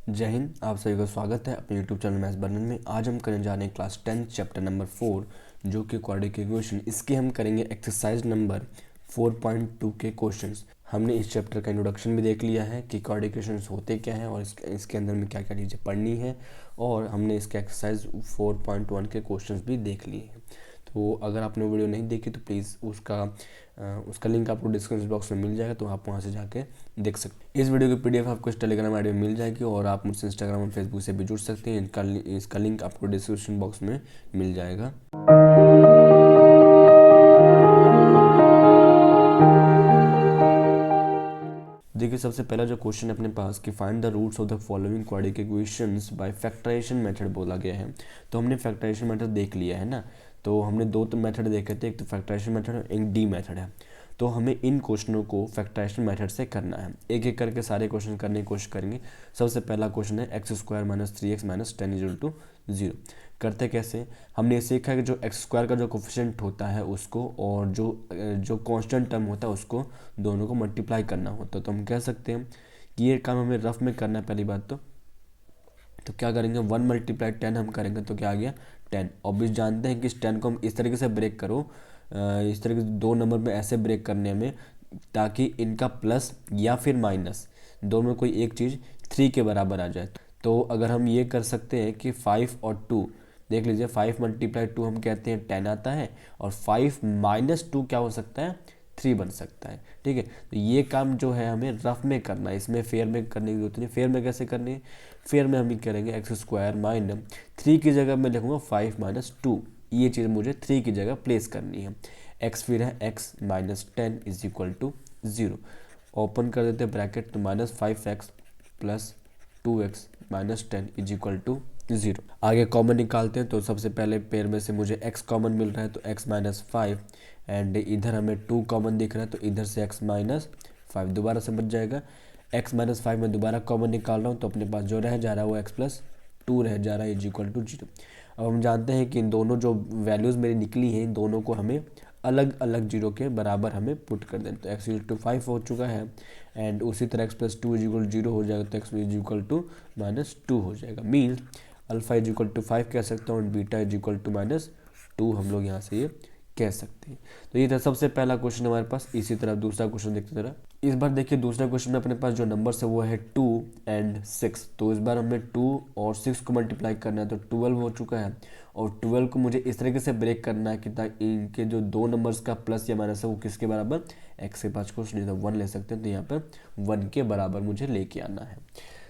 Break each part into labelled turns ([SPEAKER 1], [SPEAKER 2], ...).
[SPEAKER 1] जय हिंद। आप सभी का स्वागत है अपने यूट्यूब चैनल मैथ्स बर्नन में। आज हम करने जा रहे हैं क्लास 10 चैप्टर नंबर 4 जो कि क्वाड्रेटिक इक्वेशन। इसके हम करेंगे एक्सरसाइज नंबर 4.2 के क्वेश्चंस। हमने इस चैप्टर का इंट्रोडक्शन भी देख लिया है कि क्वाड्रेटिक इक्वेशंस होते क्या हैं और इसके अंदर में क्या क्या चीज़ें पढ़नी है, और हमने इसके एक्सरसाइज 4.1 के क्वेश्चंस भी देख लिए हैं। तो अगर आपने वीडियो नहीं देखी तो प्लीज़ उसका लिंक आपको डिस्क्रिप्शन बॉक्स में मिल जाएगा, तो आप वहाँ से जाके देख सकते हैं। इस वीडियो की पीडीएफ आपको इस टेलीग्राम आईडी में मिल जाएगी और आप मुझसे इंस्टाग्राम और फेसबुक से भी जुड़ सकते हैं। इसका लिंक आपको डिस्क्रिप्शन बॉक्स में मिल जाएगा। देखिए, सबसे पहला जो क्वेश्चन अपने पास कि find the roots of the following quadratic equations by factorisation method बोला गया है। तो हमने फैक्टराइजेशन मेथड देख लिया है ना। तो हमने दो मेथड देखे थे, एक तो फैक्टराइजेशन मेथड और एक डी मेथड है। तो हमें इन क्वेश्चनों को फैक्टराइजेशन मेथड से करना है। एक एक करके सारे क्वेश्चन करने की कोशिश करेंगे। सबसे पहला क्वेश्चन है x square minus 3x minus 10 equal to 0। करते कैसे, हमने ये सीखा है कि जो एक्स स्क्वायर का जो कोफिशिएंट होता है उसको और जो कांस्टेंट टर्म होता है उसको दोनों को मल्टीप्लाई करना होता है। तो हम कह सकते हैं कि ये काम हमें रफ में करना है। पहली बात तो क्या करेंगे, 1 मल्टीप्लाई 10 हम करेंगे तो क्या आ गया 10। ऑब्वियस जानते हैं कि इस 10 को हम इस तरीके से ब्रेक करो, इस तरीके से दो नंबर में ऐसे ब्रेक करने में ताकि इनका प्लस या फिर माइनस दोनों में कोई एक चीज़ 3 के बराबर आ जाए। तो अगर हम ये कर सकते हैं कि 5 और 2 देख लीजिए, 5 मल्टीप्लाई 2 हम कहते हैं 10 आता है, और 5 माइनस 2 क्या हो सकता है 3 बन सकता है। ठीक है, तो ये काम जो है हमें रफ में करना है, इसमें फेयर में करने की जरूरत नहीं। फेयर में कैसे करनी है, फेयर में हम ही करेंगे एक्स स्क्वायर माइनस 3 की जगह मैं लिखूंगा 5 माइनस 2। ये चीज़ मुझे 3 की जगह प्लेस करनी है। एक्स फिर है x minus 10 is equal to 0। Open कर देते हैं ब्रैकेट, तो minus 5x plus 2x minus 10 is equal to 0। आगे कॉमन निकालते हैं, तो सबसे पहले पेयर में से मुझे x कॉमन मिल रहा है तो x माइनस 5, एंड इधर हमें 2 कॉमन दिख रहा है तो इधर से x माइनस 5 दोबारा से बच जाएगा। x माइनस 5 में दोबारा कॉमन निकाल रहा हूँ तो अपने पास जो रह जा रहा है वो x प्लस 2 रह जा रहा है इज इक्वल टू 0। अब हम जानते हैं कि इन दोनों जो वैल्यूज़ मेरी निकली हैं इन दोनों को हमें अलग अलग जीरो के बराबर हमें पुट कर दें। तो x इज टू 5 हो चुका है, एंड उसी तरह x plus 2 is equal to 0 हो जाएगा तो x is equal to minus 2 हो जाएगा। Means alpha is equal to 5 कह सकता हूँ, beta is equal to minus 2 हम लोग यहाँ से ये कह सकते हैं। तो ये था सबसे पहला क्वेश्चन हमारे पास। इसी तरह दूसरा क्वेश्चन देखते जरा। इस बार देखिए दूसरा क्वेश्चन में अपने पास जो नंबर्स है वो है 2 एंड 6। तो इस बार हमें 2 और 6 को मल्टीप्लाई करना है, तो 12 हो चुका है, और 12 को मुझे इस तरीके से ब्रेक करना है कि ताकि इनके जो दो नंबर्स का प्लस या माइनस है वो किसके बराबर, एक्स के पास कुछ नहीं था 1 ले सकते हैं, तो यहाँ पर 1 के बराबर मुझे लेके आना है।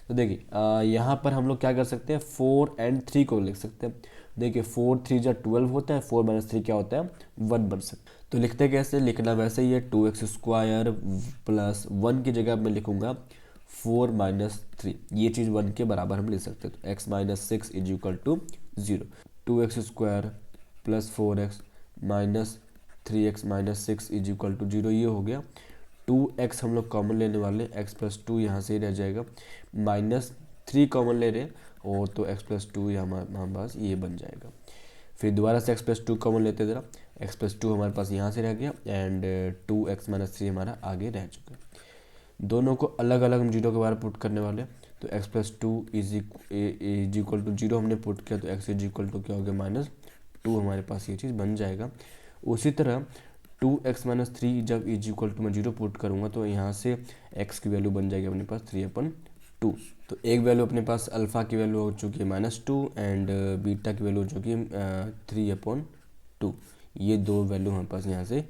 [SPEAKER 1] तो देखिए यहाँ पर हम लोग क्या कर सकते हैं, 4 एंड 3 को लिख सकते हैं। देखिए 4 3 जा 12 होता है, 4 माइनस 3 क्या होता है 1 बन सकता है। तो लिखते कैसे, लिखना वैसे ही है 2x स्क्वायर प्लस 1 की जगह मैं लिखूंगा 4 माइनस 3। ये चीज़ 1 के बराबर हम लिख सकते हैं। तो x minus 6 is equal to 0। 2x square plus 4x minus 3x minus 6 is equal to 0। ये हो गया। 2x हम लोग कॉमन लेने वाले, x प्लस 2 यहाँ से ही रह जाएगा, माइनस 3 कॉमन ले रहे और तो x प्लस 2 हमारे पास ये बन जाएगा। फिर दोबारा से x प्लस 2 कॉमन लेते ज़रा, x प्लस 2 हमारे पास यहाँ से रह गया, एंड 2x माइनस 3 हमारा आगे रह चुका है। दोनों को अलग अलग हम जीरो के बारे पुट करने वाले। तो x plus 2 is equal to 0 हमने पुट किया, तो x इज इक्वल टू क्या हो गया माइनस 2, हमारे पास ये चीज़ बन जाएगा। उसी तरह 2x माइनस 3 जब इज इक्वल टू मैं 0 पुट करूँगा तो यहाँ से x की वैल्यू बन जाएगी अपने पास 3/2। तो एक वैल्यू अपने पास अल्फ़ा की वैल्यू हो चुकी है -2, एंड बीटा की वैल्यू हो चुकी है 3/2। ये दो वैल्यू हमारे पास यहाँ से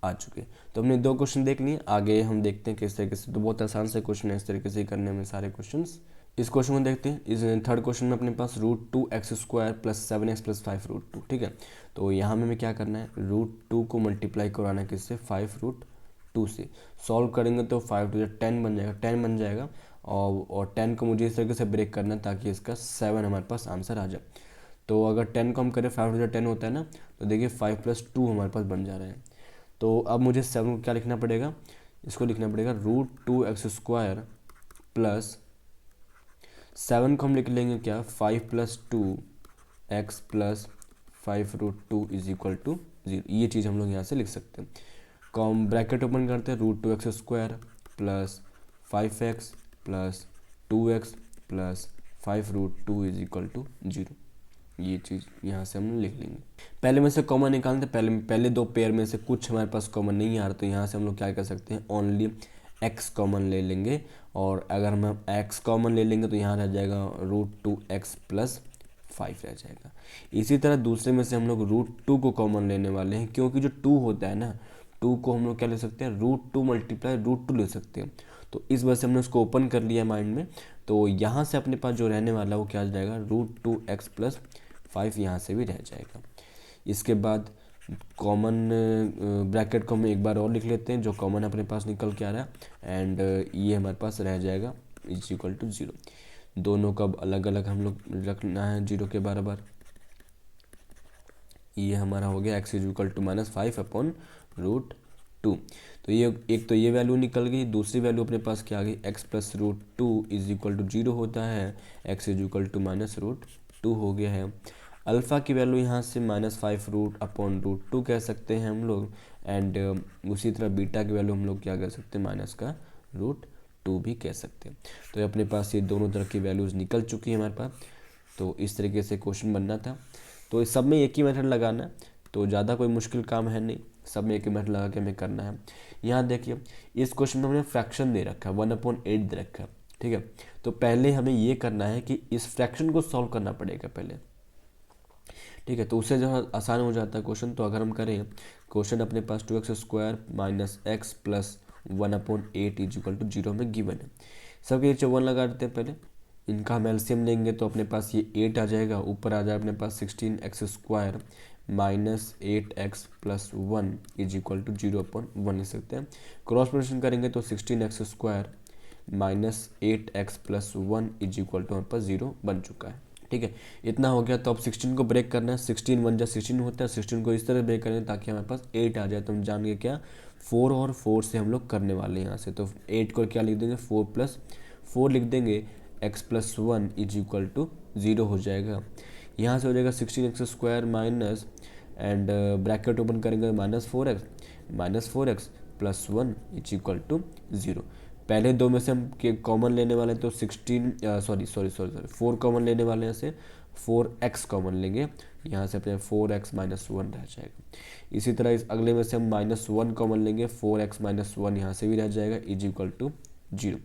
[SPEAKER 1] आ चुके हैं। तो हमने दो क्वेश्चन देख लिए, आगे हम देखते हैं किस तरीके से। तो बहुत आसान से क्वेश्चन है, इस तरीके से करने में सारे क्वेश्चंस। इस क्वेश्चन को देखते हैं। इस थर्ड क्वेश्चन में अपने पास √2x square plus 7x plus 5√2। ठीक है, तो यहाँ में क्या करना है, √2 को मल्टीप्लाई कराना है किससे, 5√2 से। सॉल्व करेंगे तो 5 टू 10 बन जाएगा, 10 बन जाएगा, और 10 को मुझे इस तरीके से ब्रेक करना है ताकि इसका 7 हमारे पास आंसर आ जाए। तो अगर 10 को हम करें 5 टू 10 होता है ना, तो देखिए 5 प्लस 2 हमारे पास बन जा रहे हैं। तो अब मुझे 7 को क्या लिखना पड़ेगा, इसको लिखना पड़ेगा √2x स्क्वायर प्लस 7 को हम लिख लेंगे क्या, 5 plus 2x plus 5√2 is equal to 0। ये चीज़ हम लोग यहाँ से लिख सकते हैं। कॉम ब्रैकेट ओपन करते हैं, √2x square plus 5x plus 2x plus 5√2 is equal to 0। ये चीज़ यहाँ से हम लिख लेंगे। पहले में से कॉमन निकालते, पहले दो पेयर में से कुछ हमारे पास कॉमन नहीं आ रहा, तो यहाँ से हम लोग क्या कर सकते हैं, ओनली x कॉमन ले लेंगे। और अगर हम x कॉमन ले लेंगे तो यहाँ रह जाएगा √2x प्लस 5 रह जाएगा। इसी तरह दूसरे में से हम लोग √2 को कॉमन लेने वाले हैं, क्योंकि जो 2 होता है ना, 2 को हम लोग क्या ले सकते हैं, √2 मल्टीप्लाई √2 ले सकते हैं। तो इस वजह से हमने उसको ओपन कर लिया माइंड में। तो यहाँ से अपने पास जो रहने वाला है वो क्या आ जाएगा, √2x प्लस 5 यहाँ से भी रह जाएगा। इसके बाद कॉमन ब्रैकेट को हम एक बार और लिख लेते हैं, जो कॉमन अपने पास निकल के आ रहा है, एंड ये हमारे पास रह जाएगा इज इक्वल टू 0। दोनों का अलग अलग हम लोग रखना है 0 के बराबर। ये हमारा हो गया x इज इक्वल टू -5/√2। तो ये एक तो ये वैल्यू निकल गई, दूसरी वैल्यू अपने पास क्या आ गई, x plus √2 is equal to 0 होता है, x इज इक्वल टू -√2 हो गया है। अल्फ़ा की वैल्यू यहाँ से -5√2 कह सकते हैं हम लोग, एंड उसी तरह बीटा की वैल्यू हम लोग क्या कह सकते हैं, -√2 भी कह सकते हैं। तो अपने पास ये दोनों तरह की वैल्यूज़ निकल चुकी है हमारे पास। तो इस तरीके से क्वेश्चन बनना था। तो इस सब में एक ही मेथड लगाना है, तो ज़्यादा कोई मुश्किल काम है नहीं, सब में एक ही मेथड लगा के हमें करना है। यहाँ देखिए इस क्वेश्चन में हमने फ्रैक्शन दे रखा है, 1/8 दे रखा है, ठीक है। तो पहले हमें ये करना है कि इस फ्रैक्शन को सॉल्व करना पड़ेगा पहले, ठीक है। तो उससे जो आसान हो जाता है क्वेश्चन। तो अगर हम करें क्वेश्चन अपने पास 2x² minus x plus 1/8 is equal to 0 में गिवन है। सबके नीचे 1 लगा देते हैं पहले, इनका हम एलसीएम लेंगे तो अपने पास ये 8 आ जाएगा, ऊपर आ जाए अपने पास 16x² minus 8x plus 1 is equal to 0/1 लिख सकते हैं। क्रॉस मल्टीप्लिकेशन करेंगे तो 16x² minus 8x plus 1 is equal to हमारे पास 0 बन चुका है, ठीक है। इतना हो गया। तो अब 16 को ब्रेक करना है, 16 1 जा 16 होता है, 16 को इस तरह ब्रेक करेंगे ताकि हमारे पास 8 आ जाए। तो हम जान गए क्या, 4 और 4 से हम लोग करने वाले हैं यहाँ से। तो 8 को क्या लिख देंगे, 4 + 4 लिख देंगे, x plus 1 is equal to 0 हो जाएगा। यहाँ से हो जाएगा 16x² minus, and bracket open करेंगे -4x plus 1 is equal to 0। पहले दो में से हम कॉमन लेने वाले हैं, तो 4 कॉमन लेने वाले हैं, से 4x कॉमन लेंगे, यहाँ से अपने 4x माइनस 1 रह जाएगा। इसी तरह इस अगले में से हम -1 कॉमन लेंगे, 4x माइनस 1 यहाँ से भी रह जाएगा इज इक्वल टू 0।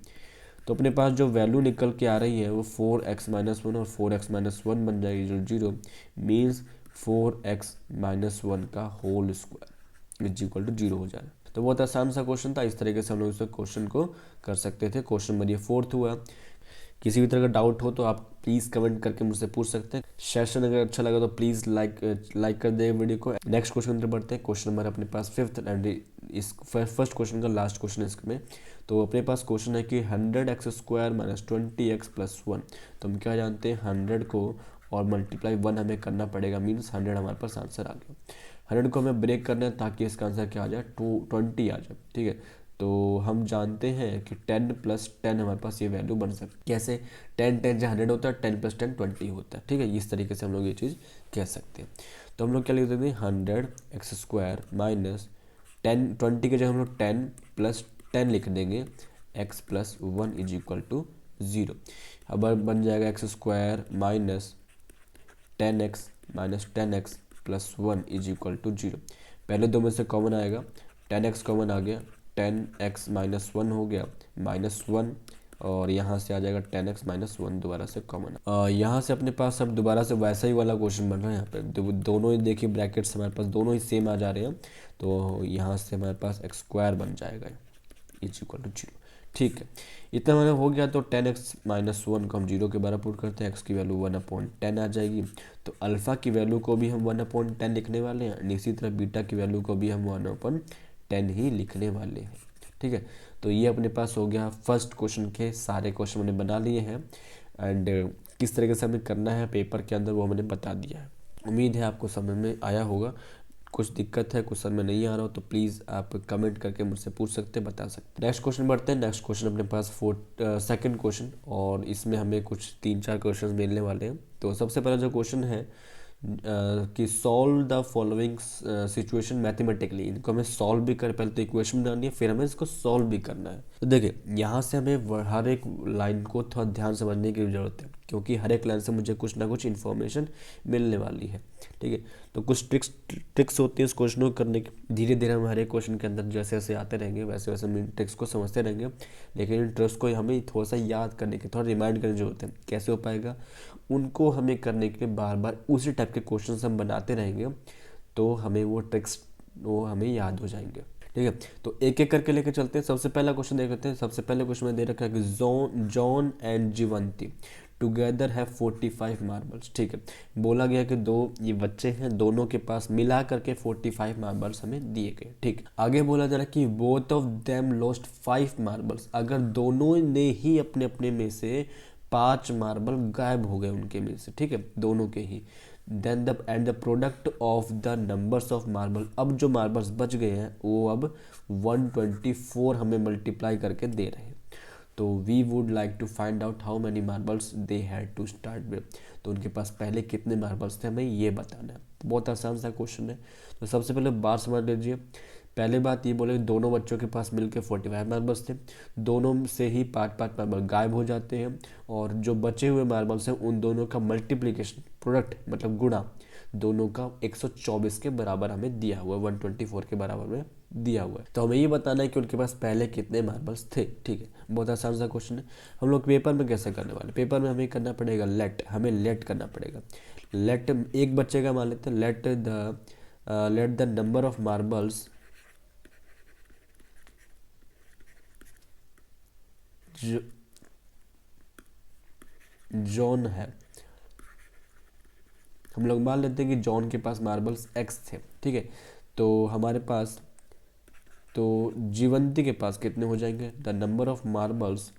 [SPEAKER 1] तो अपने पास जो वैल्यू निकल के आ रही है वो 4x माइनस 1 और 4x माइनस 1 बन जाएगी, जो 0 मीन्स 4x माइनस 1 का whole square is equal to 0 हो जाएगा। तो बहुत आसान सा क्वेश्चन था, इस तरीके से हम लोग इस क्वेश्चन को कर सकते थे। क्वेश्चन नंबर ये 4th हुआ। किसी भी तरह का डाउट हो तो आप प्लीज़ कमेंट करके मुझसे पूछ सकते हैं। सेशन अगर अच्छा लगा तो प्लीज़ लाइक कर दें वीडियो को। नेक्स्ट क्वेश्चन अंदर बढ़ते हैं। क्वेश्चन नंबर अपने पास 5th एंड इस फर्स्ट क्वेश्चन का लास्ट क्वेश्चन है इसमें। तो अपने पास क्वेश्चन है कि 100x² माइनस 20x प्लस 1। तो हम क्या जानते हैं, 100 को और मल्टीप्लाई 1 हमें करना पड़ेगा, मीन्स 100 हमारे पास आंसर आ गया। 100 को हमें ब्रेक करना है ताकि इसका आंसर क्या आ जाए, 20 आ जाए, ठीक है। तो हम जानते हैं कि 10 + 10 हमारे पास ये वैल्यू बन सकती है। कैसे, 10 10 जो 100 होता है, 10 + 10 20 होता है, ठीक है। इस तरीके से हम लोग ये चीज़ कह सकते हैं। तो हम लोग क्या लिख देते हैं, 100x² माइनस 10, 20 के जगह हम लोग 10 + 10 लिख देंगे, x plus 1 is equal to 0। अब बन जाएगा x² minus 10x minus 10x plus 1 is equal to 0। पहले दो में से कॉमन आएगा, 10x कॉमन आ गया, 10x माइनस 1 हो गया, -1, और यहाँ से आ जाएगा 10x माइनस 1 दोबारा से कॉमन। यहाँ से अपने पास अब दोबारा से वैसा ही वाला क्वेश्चन बन रहा है। यहाँ पे दोनों ही देखिए ब्रैकेट्स हमारे पास दोनों ही सेम आ जा रहे हैं। तो यहाँ से हमारे पास x² बन जाएगा इज इक्वल टू 0, ठीक है। इतना हमारा हो गया। तो 10x माइनस 1 को हम 0 के बराबर पुट करते हैं, x की वैल्यू 1/10 आ जाएगी। तो अल्फ़ा की वैल्यू को भी हम 1/10 लिखने वाले हैं, इसी तरह बीटा की वैल्यू को भी हम 1/10 ही लिखने वाले हैं, ठीक है। तो ये अपने पास हो गया फर्स्ट क्वेश्चन के सारे क्वेश्चन हमने बना लिए हैं, एंड किस तरीके से हमें करना है पेपर के अंदर वो मैंने बता दिया है। उम्मीद है आपको समझ में आया होगा। कुछ दिक्कत है, कुछ समझ में नहीं आ रहा हो तो प्लीज़ आप कमेंट करके मुझसे पूछ सकते हैं, बता सकते हैं। नेक्स्ट क्वेश्चन बढ़ते हैं। नेक्स्ट क्वेश्चन अपने पास सेकंड क्वेश्चन, और इसमें हमें कुछ 3-4 क्वेश्चन मिलने वाले हैं। तो सबसे पहला जो क्वेश्चन है कि solve the following situation mathematically. इनको हमें सॉल्व भी कर, पहले तो इक्वेशन बनानी है, फिर हमें इसको सॉल्व भी करना है। तो देखिए यहाँ से हमें हर एक लाइन को थोड़ा ध्यान समझने की ज़रूरत है, क्योंकि हर एक लाइन से मुझे कुछ ना कुछ इन्फॉर्मेशन मिलने वाली है। ठीक है, तो कुछ ट्रिक्स होती है इस क्वेश्चन को करने की। धीरे धीरे हम हर एक क्वेश्चन के अंदर जैसे जैसे आते रहेंगे वैसे वैसे हम इन ट्रिक्स को समझते रहेंगे, लेकिन इन ट्रिक्स को हमें थोड़ा सा याद करने की, थोड़ा रिमाइंड करने की जरूरत है। कैसे हो पाएगा, उनको हमें करने के लिए बार बार उसी टाइप के क्वेश्चन हम बनाते रहेंगे, तो हमें वो ट्रिक्स वो हमें याद हो जाएंगे। ठीक है, तो एक एक करके लेके चलते हैं। सबसे पहला क्वेश्चन देख लेते हैं। सबसे पहले क्वेश्चन में दे रखा है कि John and Jeevanti together have 45 marbles. ठीक है, बोला गया कि दो ये बच्चे हैं, दोनों के पास मिला करके 45 मार्बल्स हमें दिए गए। ठीक, आगे बोला जा रहा है कि both of them lost 5 marbles. अगर दोनों ने ही अपने अपने में से 5 मार्बल गायब हो गए उनके में से, ठीक है, दोनों के ही, then the end the product of the numbers of marble, अब जो मार्बल्स बच गए हैं वो अब 124 हमें मल्टीप्लाई करके दे रहे हैं। तो we would like to find out how many marbles they had to start with. तो उनके पास पहले कितने मार्बल्स थे हमें ये बताना है। बहुत आसान सा क्वेश्चन है। तो सबसे पहले बात समझ लीजिए। पहले बात ये बोले दोनों बच्चों के पास मिलकर 45 मार्बल्स थे, दोनों से ही 5 मार्बल गायब हो जाते हैं, और जो बचे हुए मार्बल्स हैं उन दोनों का मल्टीप्लिकेशन, प्रोडक्ट मतलब गुणा, दोनों का 124 के बराबर हमें दिया हुआ है, 124 के बराबर में दिया हुआ है। तो हमें ये बताना है कि उनके पास पहले कितने मार्बल्स थे। ठीक है, बहुत आसान सा क्वेश्चन है। हम लोग पेपर में कैसे करने वाले, पेपर में हमें करना पड़ेगा लेट, हमें लेट करना पड़ेगा। लेट एक बच्चे का मान लेते हैं, let the number of marbles John है। हम लोग मान लेते हैं कि जॉन के पास मार्बल्स एक्स थे। ठीक है, तो हमारे पास, तो जीवंती के पास कितने हो जाएंगे, द नंबर ऑफ मार्बल्स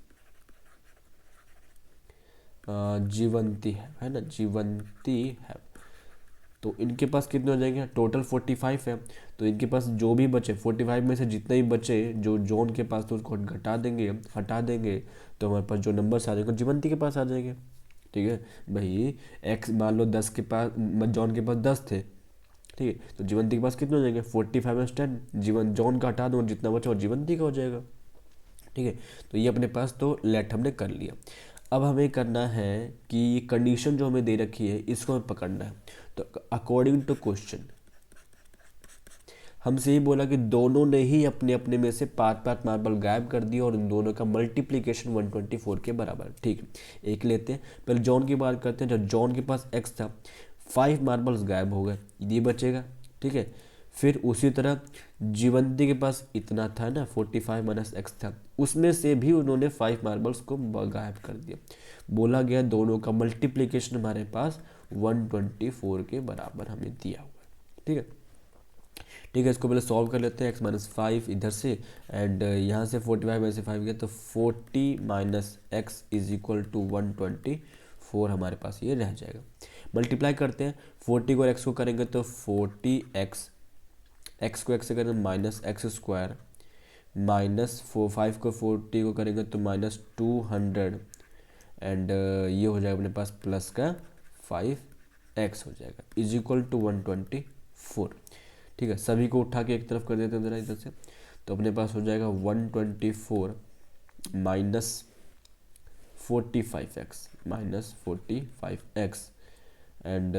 [SPEAKER 1] जीवंती है ना, जीवंती है, तो इनके पास कितने हो जाएंगे, टोटल 45 है। तो इनके पास जो भी बचे 45 में से जितने भी बचे जो जॉन के पास, तो उसको घटा देंगे, हटा देंगे, तो हमारे पास जो नंबर आ जाएंगे जीवंती के पास आ जाएंगे। ठीक है भाई, एक्स मान लो 10 के पास, जॉन के पास 10 थे। ठीक है, तो जीवंती के पास कितने हो जाएंगे 45 में 10, जीवन जॉन का हटा दो, जितना बचा वो जीवंती का हो जाएगा। ठीक है, तो ये अपने पास तो लेट हमने कर लिया। अब हमें करना है कि ये कंडीशन जो हमें दे रखी है इसको हमें पकड़ना है। तो अकॉर्डिंग टू क्वेश्चन हमसे ये बोला कि दोनों ने ही अपने अपने में से 5 मार्बल गायब कर दिए और इन दोनों का मल्टीप्लिकेशन 124 के बराबर। ठीक है, एक लेते हैं, पहले जॉन की बात करते हैं। जब जॉन के पास एक्स था, 5 मार्बल्स गायब हो गए, ये बचेगा। ठीक है, फिर उसी तरह जीवंती के पास इतना था ना, 45 माइनस एक्स था, उसमें से भी उन्होंने 5 मार्बल्स को गायब कर दिया। बोला गया दोनों का मल्टीप्लिकेशन हमारे पास 124 के बराबर हमें दिया हुआ है। ठीक है, ठीक है, इसको पहले सॉल्व कर लेते हैं। एक्स माइनस 5 इधर से, एंड यहाँ से 45 में से 5 गया, तो 40 minus x is equal to 124 हमारे पास ये रह जाएगा। मल्टीप्लाई करते हैं, 40 को एक्स को करेंगे तो 40x, एक्स को एक्स से करेंगे माइनस एक्स स्क्वायर, माइनस 5 को 40 को करेंगे तो माइनस 200, एंड ये हो जाएगा अपने पास प्लस का 5x हो जाएगा, इज इक्वल टू 124। ठीक है, सभी को उठा के एक तरफ कर देते हैं जरा इधर से, तो अपने पास हो जाएगा 124 minus 45x, minus 45x, and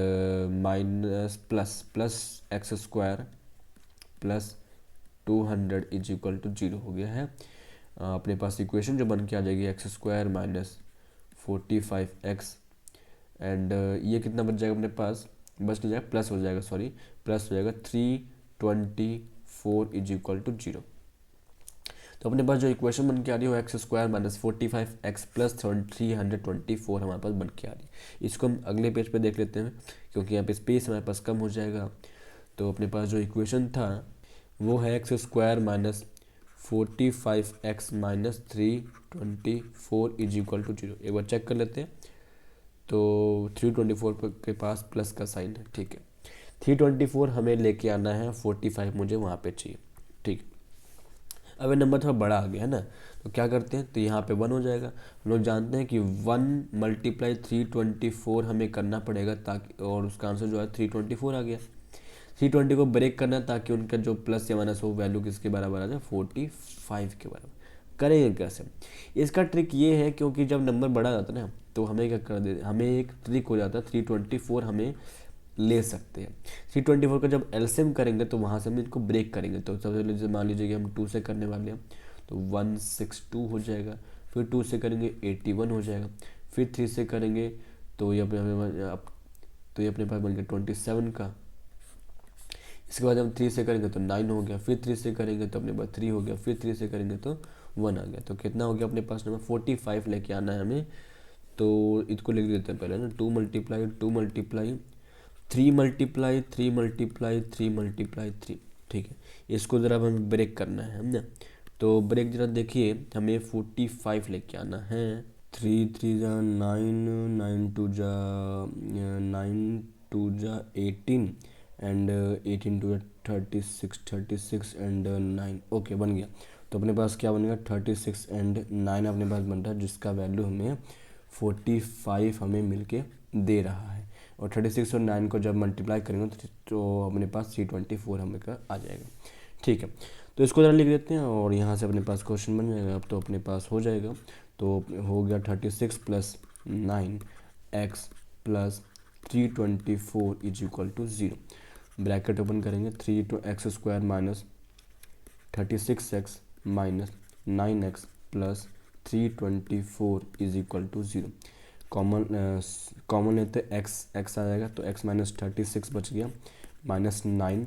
[SPEAKER 1] minus plus x square plus 200 is equal to 0 हो गया है। अपने पास इक्वेशन जो बन के आ जाएगी x square minus 45x, and ये कितना बच जाएगा अपने पास, बच नहीं जाएगा, प्लस हो जाएगा, सॉरी प्लस हो जाएगा 324 इज इक्वल टू 0। तो अपने पास जो इक्वेशन बन के आ रही है वो x square minus 45x plus 324 हमारे पास बन के आ रही है। इसको हम अगले पेज पे देख लेते हैं क्योंकि यहाँ पे स्पेस हमारे पास कम हो जाएगा। तो अपने पास जो इक्वेशन था वो है x square minus 45x minus 324 is equal to 0। एक बार चेक कर लेते हैं, तो 324 के पास प्लस का साइन है। ठीक है, 324 हमें लेके आना है, 45 मुझे वहाँ पे चाहिए। ठीक, अब ये नंबर थोड़ा बड़ा आ गया है ना, तो क्या करते हैं, तो यहाँ पे 1 हो जाएगा। हम लोग जानते हैं कि 1 मल्टीप्लाई 324 हमें करना पड़ेगा ताकि, और उसका आंसर जो है 324 आ गया। 320 को ब्रेक करना है ताकि उनका जो प्लस या माइनस हो वैल्यू किसके बराबर आ जाए, 45 के बराबर। करेंगे कैसे? इसका ट्रिक ये है, क्योंकि जब नंबर बड़ा जाता है ना तो हमें क्या कर दे, हमें एक ट्रिक हो जाता है 324 हमें ले सकते हैं। 324 का जब एलसीएम करेंगे तो वहाँ से हम इनको ब्रेक करेंगे। तो सबसे पहले जैसे मान लीजिए कि हम 2 से करने वाले हैं तो 162 हो जाएगा, फिर 2 से करेंगे 81 हो जाएगा, फिर 3 से करेंगे तो ये अपने पास बन गया 27 का। इसके बाद हम 3 से करेंगे तो 9 हो गया, फिर 3 से करेंगे तो अपने पास 3 हो गया, फिर 3 से करेंगे तो 1 आ गया। तो कितना हो गया अपने पास नंबर 45 लेके आना है हमें। तो इसको लिख देते हैं पहले ना, 2 multiply 2 multiply 3 multiply 3 multiply 3 multiply 3। ठीक है, इसको ज़रा हमें ब्रेक करना है ना। तो ब्रेक जरा देखिए, हमें 45 लेके आना है। 3 3 जा 9, 9 2 जा 18 एंड 18 टू 36 36 एंड 9। ओके बन गया। तो अपने पास क्या बनेगा 36 एंड 9 अपने पास बन रहा है, जिसका वैल्यू हमें 45 हमें मिलके दे रहा है। और 36 और 9 को जब मल्टीप्लाई करेंगे तो अपने पास 324 हमें का आ जाएगा। ठीक है, तो इसको ज़रा लिख देते हैं और यहाँ से अपने पास क्वेश्चन बन जाएगा। अब तो अपने पास हो जाएगा, तो हो गया 36 + 9 x + 324 is equal to 0। Bracket open करेंगे, 3 × x² - 36x - 9x + 324 is equal to 0। Common लेते x आ जाएगा, तो x - 36 बच गया, -9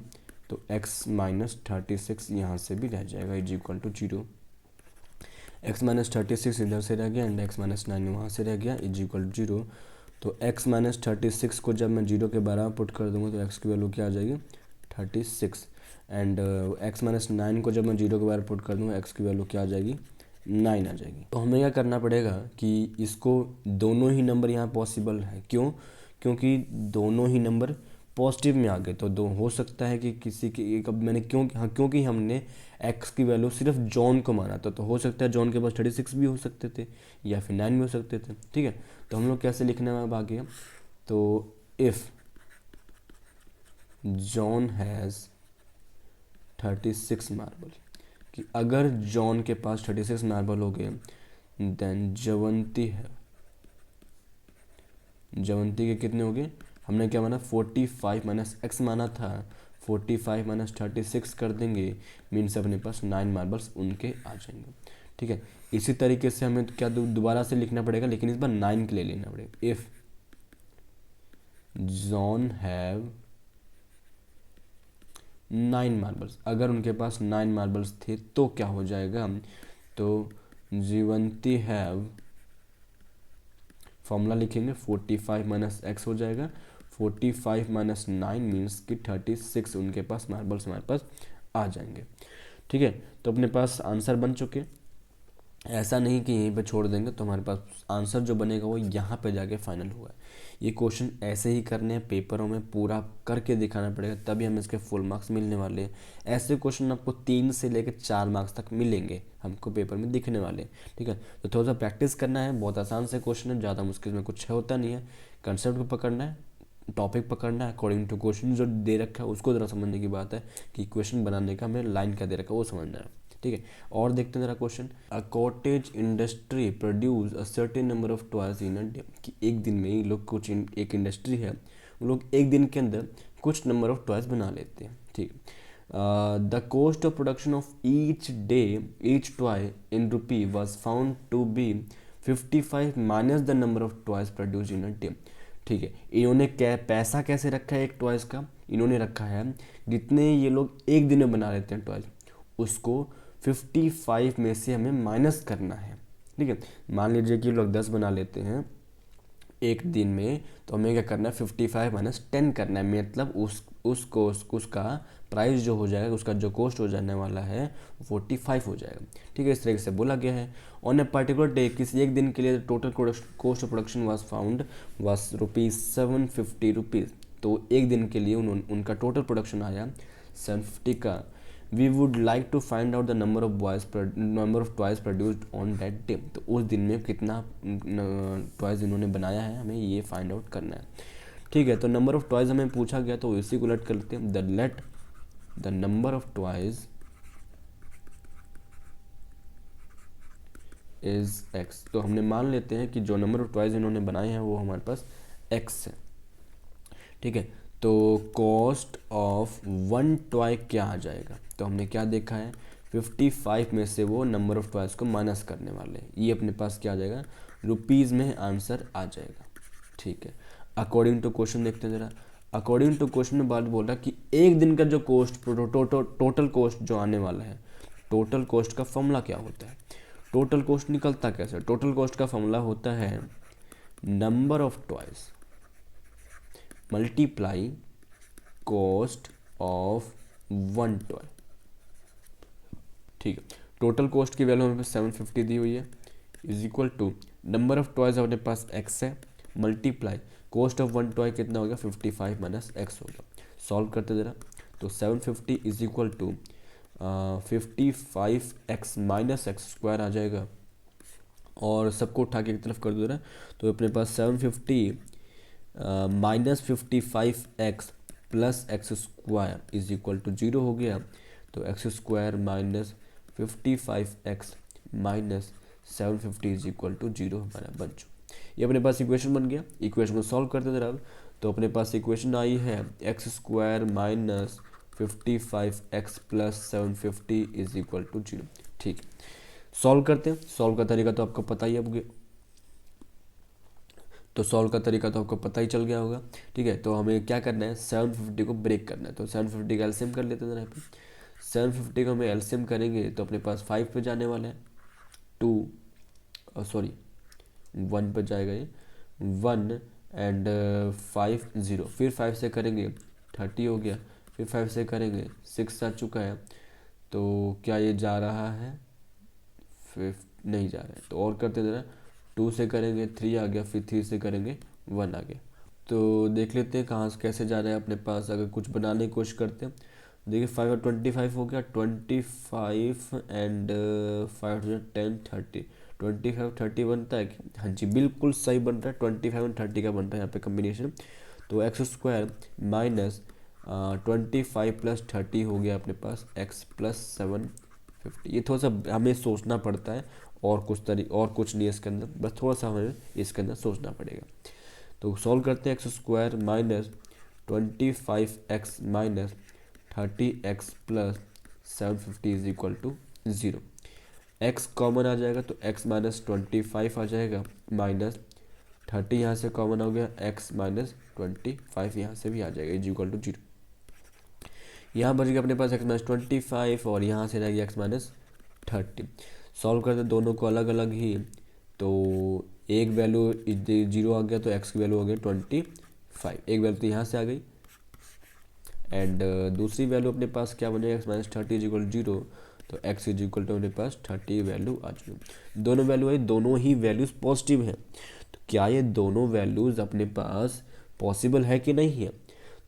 [SPEAKER 1] तो x - 36 यहाँ से भी रह जाएगा इज इक्वल टू 0। x - 36 इधर से रह गया एंड x - 9 वहाँ से रह गया इज इक्वल टू 0। तो x - 36 को जब मैं 0 के बराबर पुट कर दूंगा तो x की वैल्यू क्या आ जाएगी 36 एंड x - 9 को जब मैं 0 के बराबर पुट कर दूंगा x की वैल्यू क्या आ जाएगी 9 आ जाएगी। तो हमें क्या करना पड़ेगा कि इसको दोनों ही नंबर यहाँ पॉसिबल है, क्यों? क्योंकि दोनों ही नंबर पॉजिटिव में आ गए। तो दो हो सकता है कि किसी की एक, अब मैंने क्योंकि हमने x की वैल्यू सिर्फ जॉन को माना था, तो हो सकता है जॉन के पास 36 भी हो सकते थे या फिर 9 भी हो सकते थे। ठीक है, तो हम लोग कैसे लिखने में अब आगे, तो इफ़ जॉन हैज़ 36 मार्बल, कि अगर जॉन के पास 36 मार्बल हो गए देन जवंती के कितने हो गए, हमने क्या माना 45 - x माना था, 45 - 36 कर देंगे, मीन्स अपने पास 9 मार्बल्स उनके आ जाएंगे। ठीक है, इसी तरीके से हमें क्या दोबारा से लिखना पड़ेगा, लेकिन इस बार 9 के लिए लेना पड़ेगा। इफ़ जॉन हैव 9 मार्बल्स, अगर उनके पास 9 मार्बल्स थे तो क्या हो जाएगा, तो जीवंती हैव, फॉर्मूला लिखेंगे 45 - x हो जाएगा, 45 - 9 मीन्स कि 36 उनके पास मार्बल्स हमारे पास आ जाएंगे। ठीक है, तो अपने पास आंसर बन चुके। ऐसा नहीं कि यहीं पे छोड़ देंगे, तो हमारे पास आंसर जो बनेगा वो यहाँ पे जाके फाइनल हुआ है। ये क्वेश्चन ऐसे ही करने हैं, पेपरों में पूरा करके दिखाना पड़ेगा, तभी हमें इसके फुल मार्क्स मिलने वाले हैं। ऐसे क्वेश्चन आपको 3 से लेकर 4 मार्क्स तक मिलेंगे, हमको पेपर में दिखने वाले हैं। ठीक है, तो थोड़ा सा प्रैक्टिस करना है, बहुत आसान से क्वेश्चन है, ज़्यादा मुश्किल में कुछ होता नहीं है। कंसेप्ट को पकड़ना है, टॉपिक पकड़ना है, अकॉर्डिंग टू क्वेश्चन जो दे रखा है उसको ज़रा समझने की बात है कि क्वेश्चन बनाने का हमें लाइन क्या दे रखा है वो समझना है। ठीक है, और देखते हैं जरा question. A cottage industry produce a certain number of toys in a day, कि एक दिन में ये लोग कुछ एक इंडस्ट्री है, वो लोग एक दिन के अंदर कुछ नंबर ऑफ टॉयज बना लेते हैं। ठीक है, the cost of production of each day each toy in rupee was found to be 55 minus the number of toys produce in a day. ठीक है, इन्होंने पैसा कैसे रखा है एक टॉयज का, इन्होंने रखा है जितने ये लोग एक दिन में बना लेते हैं टॉयज, उसको 55 में से हमें माइनस करना है। ठीक है, मान लीजिए कि लोग 10 बना लेते हैं एक दिन में, तो हमें क्या करना है 55 - 10 करना है, मतलब उसका प्राइस जो हो जाएगा, उसका जो कॉस्ट हो जाने वाला है 45 हो जाएगा। ठीक है, इस तरीके से बोला गया है। ऑन ए पर्टिकुलर डे, किसी एक दिन के लिए total cost of production was found was ₹750। तो एक दिन के लिए उनका टोटल प्रोडक्शन आया 750 का। We would like to find out the number of toys produced on that day. तो उस दिन में कितना टॉयज इन्होंने बनाया है, हमें ये फाइंड आउट करना है। ठीक है, तो नंबर ऑफ टॉयज हमें पूछा गया, तो इसी को लेट कर लेते हैं। The number of toys is x. तो हमने मान लेते हैं कि जो नंबर ऑफ टॉयज इन्होंने बनाए हैं वो हमारे पास एक्स है। ठीक है, तो कॉस्ट ऑफ वन टॉय क्या आ जाएगा, तो हमने क्या देखा है 55 में से वो नंबर ऑफ टॉयज को माइनस करने वाले हैं, ये अपने पास क्या आ जाएगा रुपीज़ में आंसर आ जाएगा। ठीक है, अकॉर्डिंग टू क्वेश्चन देखते हैं ज़रा। अकॉर्डिंग टू क्वेश्चन में बात बोल रहा कि एक दिन का जो कॉस्ट टोटल कॉस्ट जो आने वाला है, टोटल कॉस्ट का फॉर्मूला क्या होता है, टोटल कॉस्ट निकलता कैसे, टोटल कॉस्ट का फॉर्मूला होता है number of toys multiply cost of one toy. ठीक है, टोटल कॉस्ट की वैल्यू हमें 750 दी हुई है is equal to number of toys अपने पास x है multiply cost of one toy कितना होगा 55 माइनस एक्स होगा। सॉल्व करते ज़रा, तो 750 is equal to 55x minus x square आ जाएगा, और सबको उठा के एक तरफ कर दो ज़रा, तो अपने पास 750 minus 55x plus x square is equal to 0 हो गया। तो x square minus 55x minus 750 is equal to 0 हमारा बन चुका। ये अपने पास इक्वेशन बन गया। इक्वेशन को सॉल्व करते थे अब, तो अपने पास इक्वेशन आई है x square minus 55x plus 750 is equal to 0। ठीक है, सॉल्व करते हैं। सॉल्व का तरीका तो आपको पता ही अब तो सॉल्व का तरीका तो आपको पता ही चल गया होगा। ठीक है, तो हमें क्या करना है 750 को ब्रेक करना है, तो 750 का एलसीएम कर लेते हैं यहाँ पे। 750 का हम एलसीएम करेंगे तो अपने पास 5 पे जाने वाला है, 1 पर जाएगा ये 1 एंड 5 0, फिर 5 से करेंगे 30 हो गया, फिर 5 से करेंगे 6 आ चुका है, तो क्या ये जा रहा है 5 नहीं जा रहा है, तो और करते ज़रा 2 से करेंगे 3 आ गया, फिर 3 से करेंगे 1 आ गया। तो देख लेते हैं कहाँ से कैसे जा रहा है अपने पास, अगर कुछ बनाने की कोशिश करते हैं। देखिए 5 और 25 हो गया, 25 एंड 5 10 30, 25 30 बनता है। हाँ जी बिल्कुल सही बन रहा है, 25 और 30 का बन रहा है यहाँ पे कम्बिनेशन। तो एक्स स्क्वायर माइनस 25 प्लस 30 हो गया अपने पास एक्स प्लस 750। ये थोड़ा सा हमें सोचना पड़ता है, और कुछ नहीं है इसके अंदर, बस थोड़ा सा हमें इसके अंदर सोचना पड़ेगा। तो सॉल्व करते हैं x square minus 25x minus 30x plus 750 is equal to 0। x common आ जाएगा तो x माइनस 25 आ जाएगा, माइनस 30 यहाँ से कॉमन हो गया, x माइनस 25 यहाँ से भी आ जाएगा इज इक्वल टू 0। यहाँ बच गया अपने पास x माइनस 25 और यहाँ से रहेगी x माइनस 30। सॉल्व करते दोनों को अलग अलग ही, तो एक वैल्यू 0 आ गया तो x की वैल्यू हो गई 25, एक वैल्यू तो यहाँ से आ गई, एंड दूसरी वैल्यू अपने पास क्या बनेगा x minus 30 is equal to 0, तो x इज इक्वल टू अपने पास 30 वैल्यू आ चुकी। दोनों वैल्यू है, दोनों ही वैल्यूज़ पॉजिटिव हैं, तो क्या ये दोनों वैल्यूज़ अपने पास पॉसिबल है कि नहीं है।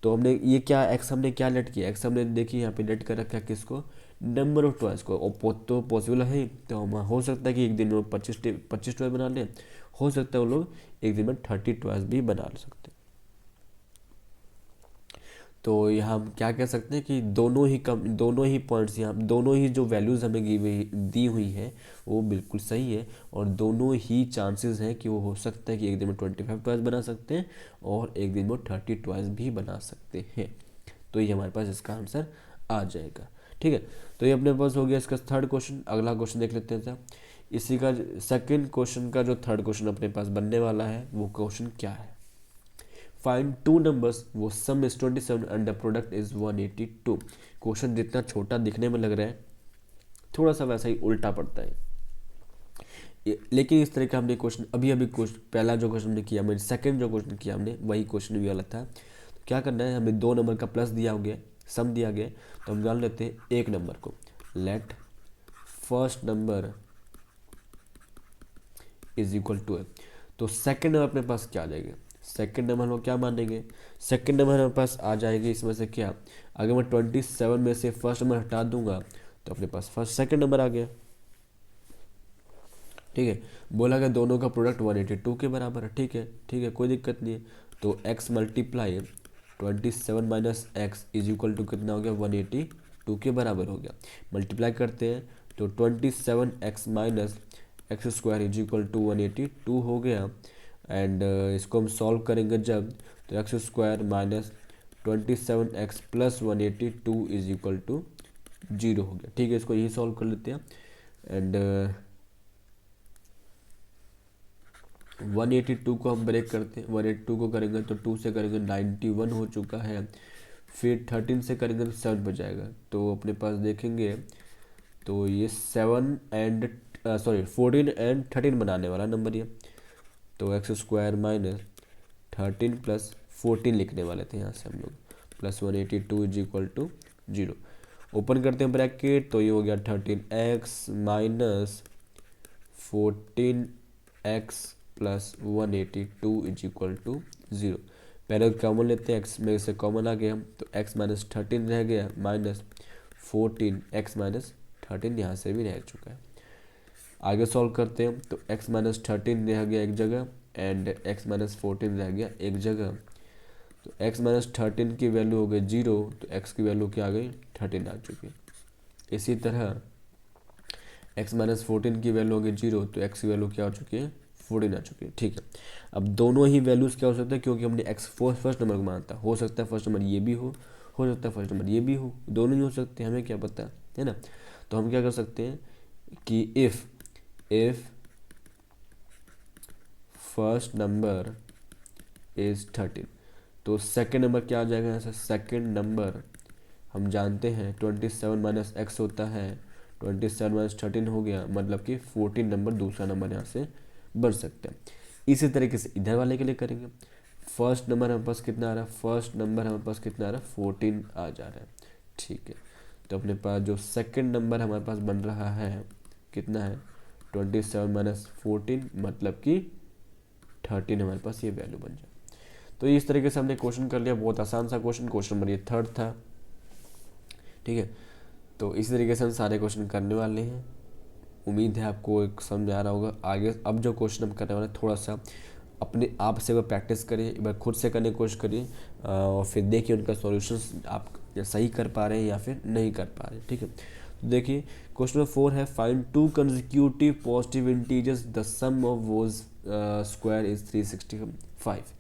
[SPEAKER 1] तो हमने ये क्या x हमने क्या लेट किया, x हमने देखिए यहाँ पे लेट कर रखा है किसको, नंबर ऑफ टॉयज़ को, और तो पॉसिबल है, तो हम हो सकता है कि एक दिन में 25 टॉय बना लें, हो सकता है वो लोग एक दिन में 30 टॉयज़ भी बना सकते हैं। तो यहाँ हम क्या कह सकते हैं कि दोनों ही पॉइंट्स, यहाँ दोनों ही जो वैल्यूज़ हमें दी हुई है वो बिल्कुल सही है, और दोनों ही चांसेस हैं कि वो हो सकता है कि एक दिन में 25 टॉयज़ बना सकते हैं और एक दिन में 30 टॉयज़ भी बना सकते हैं। तो ये हमारे पास इसका आंसर आ जाएगा। ठीक है, तो ये अपने पास हो गया इसका थर्ड क्वेश्चन। अगला क्वेश्चन देख लेते हैं सर। इसी का सेकेंड क्वेश्चन का जो थर्ड क्वेश्चन अपने पास बनने वाला है वो क्वेश्चन क्या है, फाइंड टू नंबर्स वो सम is 27 and the product is 182। Question जितना छोटा दिखने में लग रहा है थोड़ा सा वैसा ही उल्टा पड़ता है, लेकिन इस तरह का हमने क्वेश्चन अभी पहला जो क्वेश्चन हमने किया, मैंने सेकंड जो क्वेश्चन किया हमने वही क्वेश्चन भी अलग था। तो क्या करना है, हमें 2 नंबर का प्लस दिया हो गया, सम दिया गया, तो हम जान लेते हैं एक नंबर को, let first number is equal to है। तो सेकंड नंबर अपने पास क्या आ जाएगा, सेकंड नंबर हम क्या मानेंगे, सेकंड नंबर हमारे पास आ जाएगी इसमें से क्या, अगर मैं 27 में से फर्स्ट नंबर हटा दूंगा तो अपने पास सेकंड नंबर आ गया। ठीक है, बोला गया दोनों का प्रोडक्ट 182 के बराबर है। ठीक है कोई दिक्कत नहीं है। तो x multiply 27 minus x is equal to कितना हो गया 182 के बराबर हो गया। मल्टीप्लाई करते हैं तो 27x minus x square is equal to 182 हो गया। एंड इसको हम सॉल्व करेंगे जब, तो x square minus 27x plus 182 is equal to 0 हो गया। ठीक है, इसको यही सॉल्व कर लेते हैं। एंड 182 को हम ब्रेक करते हैं, 182 को करेंगे तो 2 से करेंगे 91 हो चुका है, फिर 13 से करेंगे तो 7 बचाएगा। तो अपने पास देखेंगे तो ये 14 एंड 13 बनाने वाला नंबर ये। तो एक्स स्क्वायर माइनस 13 प्लस 14 लिखने वाले थे यहाँ से हम लोग, plus 182 is equal to 0। Open करते हैं ब्रैकेट, तो ये हो गया 13x minus 14x plus 182 is equal to 0। पहले कॉमन लेते हैं, x में से कॉमन आ गया, तो x माइनस 13 रह गया, माइनस 14 x माइनस 13 यहाँ से भी रह चुका है। आगे सॉल्व करते हैं, तो x माइनस 13 रह गया एक जगह एंड x माइनस 14 रह गया एक जगह। तो x माइनस 13 की वैल्यू हो गई 0, तो x की वैल्यू क्या आ गई 13 आ चुकी है। इसी तरह x माइनस 14 की वैल्यू हो गई 0, तो x की वैल्यू क्या हो चुकी है 14 आ चुकी है। ठीक है, अब दोनों ही वैल्यूज़ क्या हो सकता है, क्योंकि हमने x फर्स्ट नंबर को माना था, हो सकता है फर्स्ट नंबर ये भी हो सकता है फर्स्ट नंबर ये भी हो, दोनों ही हो सकते हैं, हमें क्या पता है ना। तो हम क्या कर सकते हैं कि इफ़ फर्स्ट नंबर इज 13, तो सेकेंड नंबर क्या आ जाएगा यहाँ से, सेकेंड नंबर हम जानते हैं 27 माइनस एक्स होता है, 27 माइनस 13 हो गया, मतलब कि 14 नंबर दूसरा नंबर यहाँ से बन सकता है। इसी तरीके से इधर वाले के लिए करेंगे। फर्स्ट नंबर हमारे पास कितना आ रहा है, फर्स्ट नंबर हमारे पास कितना आ रहा है 14 आ जा रहा है। ठीक है, तो अपने पास जो सेकेंड नंबर हमारे पास बन रहा है कितना है 27 माइनस 14, मतलब कि 13 हमारे पास ये वैल्यू बन जाए। तो इस तरीके से हमने क्वेश्चन कर लिया, बहुत आसान सा क्वेश्चन नंबर ये थर्ड था। ठीक है, तो इसी तरीके से हम सारे क्वेश्चन करने वाले हैं। उम्मीद है आपको एक समझ आ रहा होगा। आगे अब जो क्वेश्चन हम करने वाले हैं, थोड़ा सा अपने आप से प्रैक्टिस करिए, एक बार खुद से करने की कोशिश करिए और फिर देखिए उनका सॉल्यूशंस आप सही कर पा रहे हैं या फिर नहीं कर पा रहे हैं। ठीक है, तो देखिए क्वेश्चन नंबर 4 है, find 2 consecutive positive integers, the sum of whose square is 365।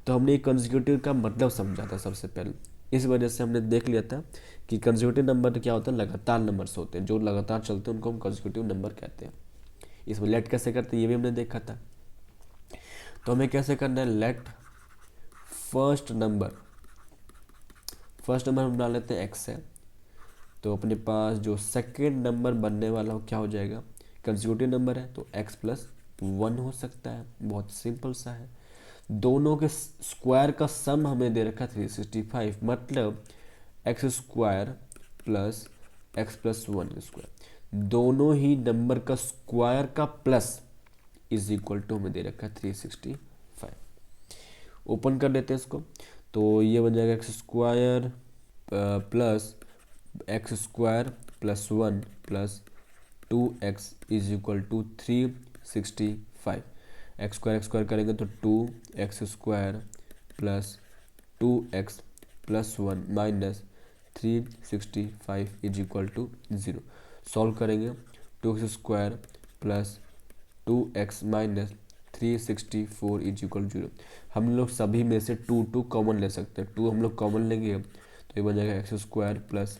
[SPEAKER 1] तो हमने कंसेक्यूटिव का मतलब समझा था सबसे पहले, इस वजह से हमने देख लिया था कि कंसेक्यूटिव नंबर क्या होता है, लगातार नंबर्स होते हैं, जो लगातार चलते हैं उनको हम कंसेक्यूटिव नंबर कहते हैं। इसमें लेट कैसे करते हैं ये भी हमने देखा था। तो हमें कैसे करना है, लेट फर्स्ट नंबर हम बना लेते हैं x है, तो अपने पास जो सेकेंड नंबर बनने वाला हो क्या हो जाएगा, कंसेक्यूटिव नंबर है तो x प्लस 1 हो सकता है, बहुत सिंपल सा है। दोनों के स्क्वायर का सम हमें दे रखा 365, मतलब x square plus x plus 1 square, दोनों ही नंबर का स्क्वायर का प्लस इज इक्वल टू हमें दे रखा है 365। ओपन कर लेते हैं इसको, तो ये बन जाएगा x square plus x square plus 1 plus 2x is equal to 365। X square करेंगे तो 2x square plus 2x plus 1 minus 365 is equal to 0। Solve करेंगे, 2x square plus 2x minus 364 is equal 0। हम लोग सभी में से 2 कॉमन ले सकते हैं, 2 हम लोग कॉमन लेंगे तो ये बन जाएगा x square plus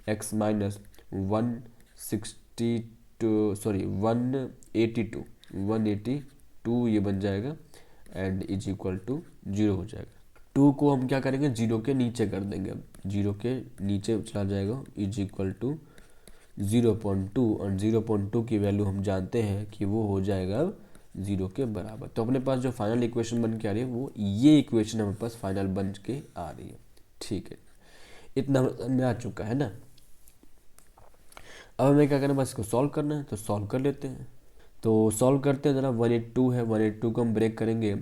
[SPEAKER 1] x minus 182 ये बन जाएगा एंड इज इक्वल टू 0 हो जाएगा। 2 को हम क्या करेंगे 0 के नीचे कर देंगे, 0 के नीचे चला जाएगा इज इक्वल टू 0.2 और 0.2 की वैल्यू हम जानते हैं कि वो हो जाएगा 0 के बराबर। तो अपने पास जो फाइनल इक्वेशन बन के आ रही है वो ये इक्वेशन हमारे पास फाइनल बन के आ रही है। ठीक है, इतना में आ चुका है ना। अब हमें क्या करना है, बस इसको सॉल्व करना है, तो सॉल्व कर लेते हैं। तो सॉल्व करते हैं ज़रा, 182 है, 182 को हम ब्रेक करेंगे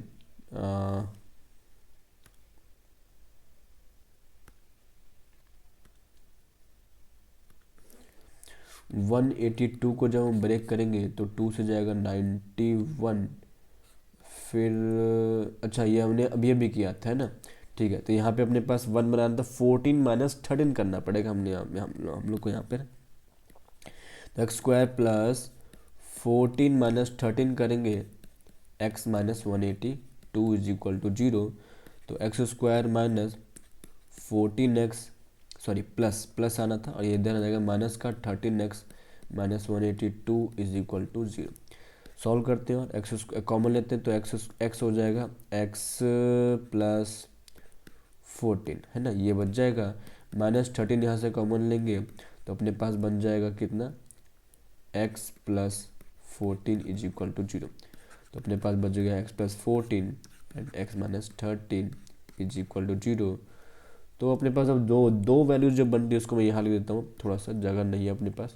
[SPEAKER 1] 182 को जब हम ब्रेक करेंगे तो 2 से जाएगा 91, फिर अच्छा ये हमने अभी किया था है ना। ठीक है, तो यहाँ पे अपने पास 1 बनाना था, 14 माइनस 13 करना पड़ेगा हम लोग को यहाँ पर। तो एक्स स्क्वायर प्लस 14 माइनस 13 करेंगे x minus 182 is equal to 0। तो x square minus 14x sorry plus आना था और ये इधर आ जाएगा माइनस का 13x minus 182 is equal to 0। Solve करते हैं और एक्स कॉमन लेते हैं तो एक्स हो जाएगा x प्लस 14 है ना, ये बच जाएगा। माइनस 13 यहाँ से कॉमन लेंगे तो अपने पास बन जाएगा कितना, x plus 14 is equal to 0। तो अपने पास बच जाएगा x plus 14 and x minus 13 is equal to 0। तो अपने पास अब दो वैल्यूज जब बनती है उसको मैं यहाँ लिख देता हूँ, थोड़ा सा जगह नहीं है अपने पास।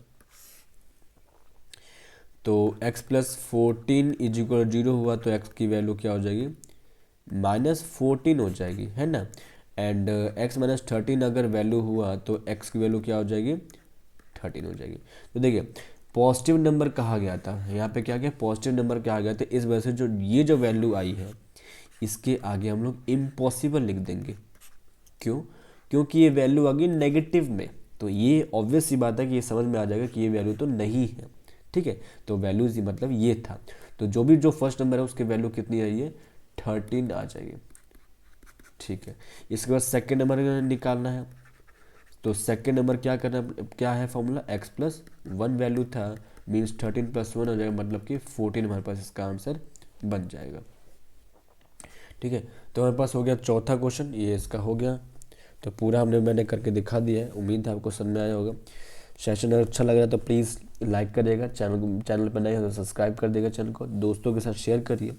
[SPEAKER 1] तो x प्लस 14 इज इक्वल 0 हुआ तो x की वैल्यू क्या हो जाएगी, माइनस 14 हो जाएगी है ना। एंड x माइनस 13 अगर वैल्यू हुआ तो x की वैल्यू क्या हो जाएगी, 13 हो जाएगी। तो देखिए पॉजिटिव नंबर कहा गया था, यहाँ पे क्या क्या पॉजिटिव नंबर कहा गया था, इस वजह से जो वैल्यू आई है इसके आगे हम लोग इम्पॉसिबल लिख देंगे। क्यों, क्योंकि ये वैल्यू आ गई नेगेटिव में, तो ये ऑब्वियस सी बात है कि ये समझ में आ जाएगा कि ये वैल्यू तो नहीं है। ठीक है, तो वैल्यूज मतलब ये था, तो जो फर्स्ट नंबर है उसकी वैल्यू कितनी आई है, 13 आ जाएगी। ठीक है, इसके बाद सेकेंड नंबर निकालना है, तो सेकेंड नंबर क्या करना, क्या है फॉर्मूला, x प्लस 1 वैल्यू था मीन्स 13 प्लस 1 हो जाएगा, मतलब कि 14 हमारे पास इसका आंसर बन जाएगा। ठीक है, तो हमारे पास हो गया चौथा क्वेश्चन, ये इसका हो गया। तो पूरा मैंने करके दिखा दिया है, उम्मीद है आपको समझ में आया होगा। सेशन अगर अच्छा लग रहा है तो प्लीज़ लाइक करिएगा, चैनल पर नए हो तो सब्सक्राइब कर देगा चैनल को, दोस्तों के साथ शेयर करिए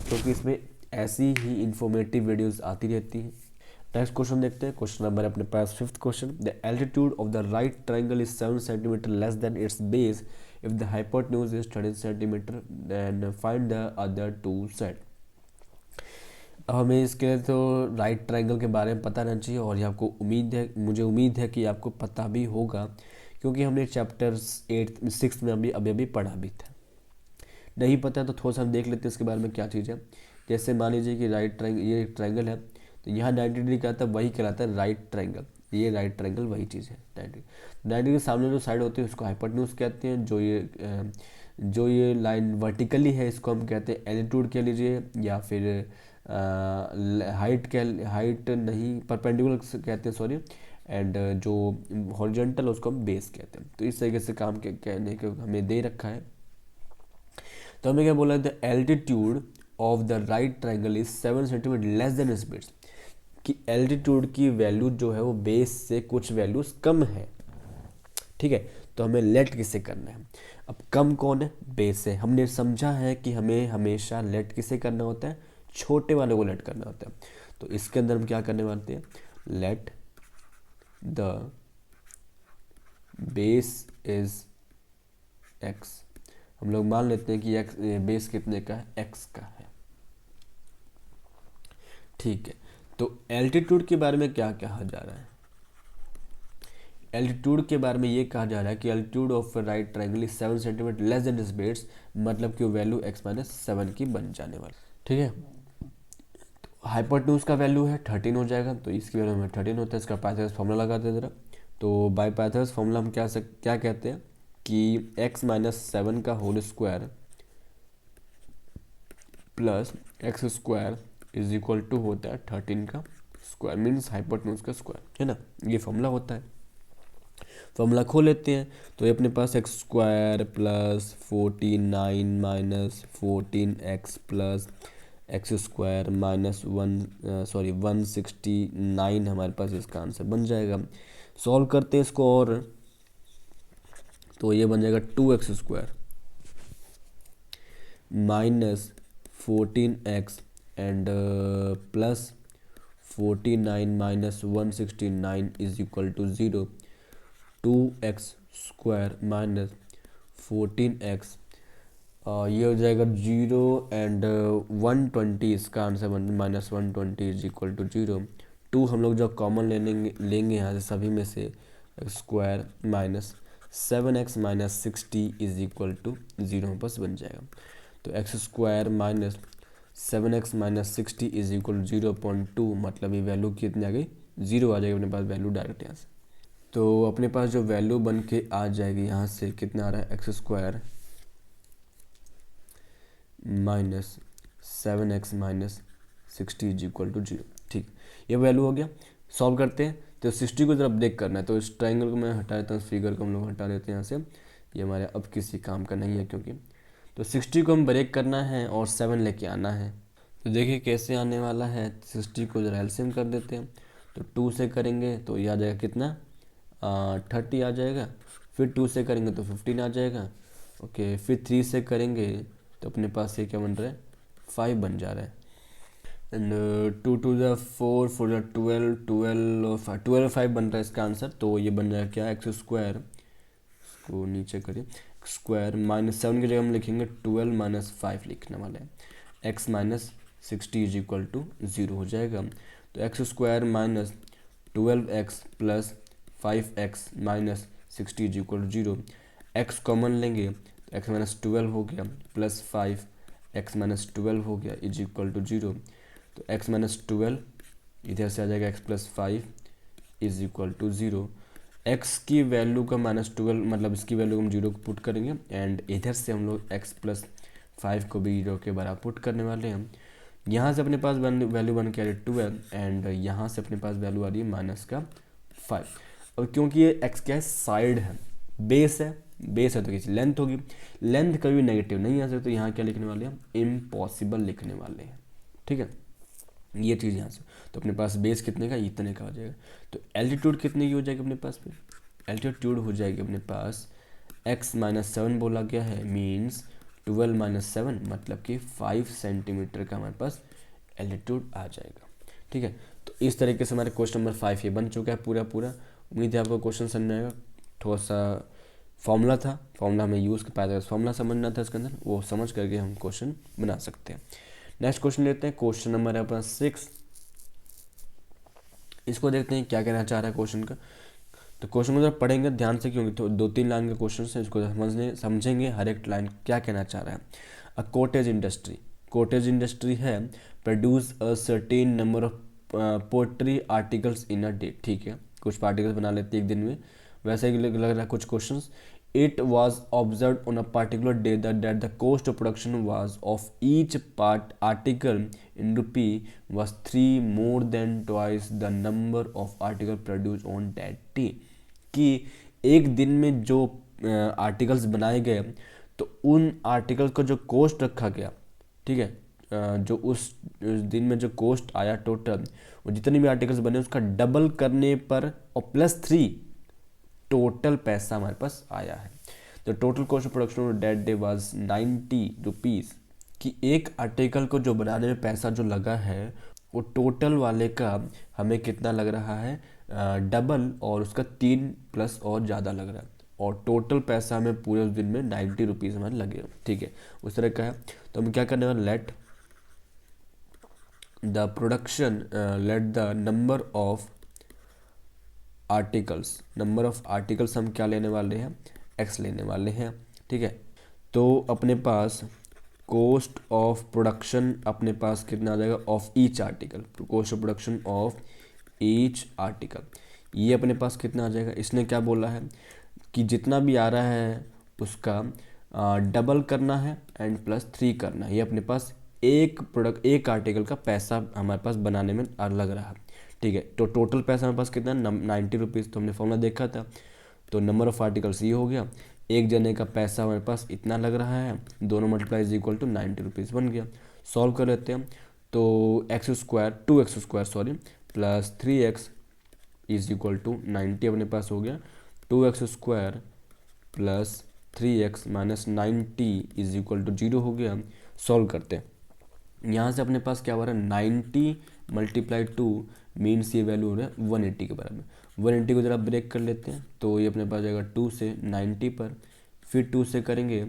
[SPEAKER 1] क्योंकि इसमें ऐसी ही इंफॉर्मेटिव वीडियोस आती रहती हैं। नेक्स्ट क्वेश्चन देखते हैं, क्वेश्चन नंबर अपने पास fifth question, the altitude of the right triangle is 7 centimetre less than its base if the hypotenuse is 13 centimetre and find the other two side. अब हमें इसके लिए तो राइट ट्राइंगल के बारे में पता रहना चाहिए और ये आपको मुझे उम्मीद है कि आपको पता भी होगा क्योंकि हमने चैप्टर 6 में अभी पढ़ा भी था। नहीं पता तो थोड़ा सा हम देख लेते हैं इसके बारे में क्या चीज़ है। जैसे मान लीजिए कि राइट ट्राइंगल, ये ट्राइंगल है तो यहाँ 90 डिग्री का आता है, वही कहलाता है राइट ट्राइंगल। ये राइट ट्राइंगल वही चीज़ है। 90 के सामने जो साइड होती है उसको हाइपोटेन्यूज कहते हैं। जो ये लाइन वर्टिकली है इसको हम कहते हैं एल्टीट्यूड कह लीजिए, या फिर हाइट नहीं परपेंडिकुलर कहते हैं सॉरी, एंड जो हॉरिजॉन्टल उसको हम बेस कहते हैं। तो इस तरीके से काम कहने के हमें दे रखा है। तो हमें क्या बोला, the altitude of the right triangle is 7 centimetre less than its base, कि एल्टीट्यूड की वैल्यू जो है वो बेस से कुछ वैल्यूज कम है। ठीक है, तो हमें लेट किसे करना है, अब कम कौन है, बेस है। हमने समझा है कि हमें हमेशा लेट किसे करना होता है, छोटे वाले को लेट करना होता है। तो इसके अंदर हम क्या करने वाले हैं, let the base is x. हम लोग मान लेते हैं कि एक्स बेस कितने का है, एक्स का है। ठीक है, तो एल्टीट्यूड के बारे में क्या कहा जा रहा है, एल्टीट्यूड के बारे में ये कहा जा रहा है कि altitude of right triangle is 7 centimetre less than its base, मतलब कि वैल्यू x माइनस 7 की बन जाने वाली। ठीक है, हाइपोटेन्यूज का वैल्यू है 13 हो जाएगा, तो इसकी वैल्यू में 13 होता है। इसका पाइथागोरस फार्मूला लगाते हैं जरा। तो बाय पाइथागोरस फार्मूला हम क्या कहते हैं कि x माइनस 7 का whole square plus x square is equal to होता है 13 का स्क्वायर मीन्स हाइपोटेन्यूज का स्क्वायर, है ना। ये फॉर्मूला होता है। फॉर्मूला खोल लेते हैं तो ये अपने पास x square plus 49 minus 14x plus x square minus 169 हमारे पास इसका आंसर बन जाएगा। सॉल्व करते हैं इसको और तो ये बन जाएगा 2x square minus 14x and plus 49 minus 169 is equal to 0। 2x square minus 14x ये हो जाएगा 0 एंड 120 इसका आंसर बन माइनस 120 इज इक्वल टू 0। 2 हम लोग जब कॉमन लेंगे यहाँ से सभी में से square minus 7x minus 60 is equal to 0 बस बन जाएगा। तो x square minus 7x minus 60 is equal to 0.2, मतलब ये वैल्यू कितनी आ गई, 0 आ जाएगी अपने पास वैल्यू डायरेक्ट यहाँ से। तो अपने पास जो वैल्यू बन के आ जाएगी यहाँ से कितना आ रहा है, x square minus 7x minus 60 is equal to 0। ठीक, ये वैल्यू हो गया। सॉल्व करते हैं। तो 60 को जरा ब्रेक करना है, तो इस ट्राइंगल को मैं हटा देता हूँ, इस फिगर को हम लोग हटा देते हैं यहाँ से, ये हमारे अब किसी काम का नहीं है क्योंकि। तो 60 को हम ब्रेक करना है और 7 लेके आना है। तो देखिए कैसे आने वाला है, 60 को जरा एलसीएम कर देते हैं। तो 2 से करेंगे तो ये आ जाएगा कितना, 30 आ जाएगा। फिर 2 से करेंगे तो 15 आ जाएगा। ओके, फिर 3 से करेंगे तो अपने पास ये क्या बन रहा है, 5 बन जा रहा है। एंड 2 टू द 4, 4 द 12, 12 5 बन रहा है इसका आंसर। तो ये बन जाएगा क्या, एक्स स्क्वायर, इसको नीचे करिए, स्क्वायर माइनस 7 की जगह हम लिखेंगे 12 माइनस 5 लिखने वाले हैं। X minus 60 is equal to 0 हो जाएगा। तो x square minus 12x plus 5x minus 60 is equal to 0। X common लेंगे तो एक्स माइनस 12 हो गया प्लस 5 एक्स माइनस 12 हो गया इज इक्वल टू 0। तो एक्स माइनस 12 इधर से आ जाएगा x plus 5 is equal to 0। X की वैल्यू का माइनस 12 मतलब इसकी वैल्यू हम 0 को पुट करेंगे एंड इधर से हम लोग एक्स प्लस 5 को भी 0 के बराबर पुट करने वाले हैं। यहाँ से अपने पास वैल्यू बन के आ रही है 12 एंड यहाँ से अपने पास वैल्यू आ रही है माइनस का 5। और क्योंकि ये एक्स क्या है, साइड है, बेस है, बेस है तो किसी लेंथ होगी, लेंथ कभी नेगेटिव नहीं आ सकती। तो यहाँ क्या लिखने वाले हैं, इम्पॉसिबल लिखने वाले हैं। ठीक है, ये चीज़ यहाँ से। तो अपने पास बेस कितने का, इतने का हो जाएगा। तो एल्टीट्यूड कितने की हो जाएगी अपने पास, फिर एल्टीट्यूड हो जाएगी अपने पास x माइनस 7 बोला गया है, मीन्स 12 माइनस 7 मतलब कि 5 सेंटीमीटर का हमारे पास एल्टीट्यूड आ जाएगा। ठीक है, तो इस तरीके से हमारे क्वेश्चन नंबर 5 ये बन चुका है पूरा पूरा। उम्मीद है आपको क्वेश्चन समझ में आएगा। थोड़ा सा फॉर्मूला था, फॉर्मूला हमें यूज़ कर पाया था, फॉर्मूला समझना था इसके अंदर, वो समझ करके हम क्वेश्चन बना सकते हैं। नेक्स्ट क्वेश्चन लेते हैं, क्वेश्चन नंबर है अपना 6। इसको देखते हैं क्या कहना चाह रहा है क्वेश्चन का। तो क्वेश्चन को जब पढ़ेंगे ध्यान से, क्योंकि तो 2-3 लाइन के क्वेश्चन हैं, इसको समझेंगे हर एक लाइन क्या कहना चाह रहा है। A cottage industry, cottage industry है produce a certain number of pottery articles in a day. ठीक है, कुछ पार्टिकल्स बना लेते हैं एक दिन में, वैसे ही लग रहा है कुछ question. It was observed on a particular day that the cost of production was of each part article in rupee was 3 more than twice the number of article produced on that day। कि एक दिन में जो articles बनाए गए तो उन article का जो कॉस्ट रखा गया, ठीक है, जो उस दिन में जो कॉस्ट आया टोटल, वो जितने भी आर्टिकल्स बने उसका डबल करने पर और प्लस 3 टोटल पैसा हमारे पास आया है। तो total cost of production of that day was 90 rupees. कि एक आर्टिकल को जो बनाने में पैसा जो लगा है वो टोटल वाले का हमें कितना लग रहा है, डबल, और उसका 3 प्लस और ज़्यादा लग रहा है, और टोटल पैसा हमें पूरे उस दिन में 90 रुपीज़ हमारे लगे। ठीक है, उस तरह का है। तो हम क्या करने वाले, let the production, let the number of articles, number of articles हम क्या लेने वाले हैं, एक्स लेने वाले हैं। ठीक है, तो अपने पास कॉस्ट ऑफ प्रोडक्शन अपने पास कितना आ जाएगा, of each article, cost of production of each article, ये अपने पास कितना आ जाएगा। इसने क्या बोला है कि जितना भी आ रहा है उसका डबल करना है एंड प्लस 3 करना है। ये अपने पास एक आर्टिकल का पैसा हमारे पास बनाने में लग रहा है। ठीक है, तो टोटल पैसा हमारे पास कितना, 90 रुपीज़। तो हमने फॉर्मूला देखा था, तो नंबर ऑफ आर्टिकल्स ये हो गया, एक जने का पैसा हमारे पास इतना लग रहा है, दोनों multiply is equal to 90 rupees बन गया। सॉल्व कर लेते हैं। तो x square 2x square sorry plus 3x is equal to 90 अपने पास हो गया। 2x square plus 3x minus 90 is equal to 0 हो गया। सॉल्व करते हैं। यहाँ से अपने पास क्या हो रहा है, 90 मल्टीप्लाई 2 मीन्स ये वैल्यू हो रहा है 180 के बराबर। 180 को जरा ब्रेक कर लेते हैं, तो ये अपने पास जाएगा 2 से 90 पर, फिर 2 से करेंगे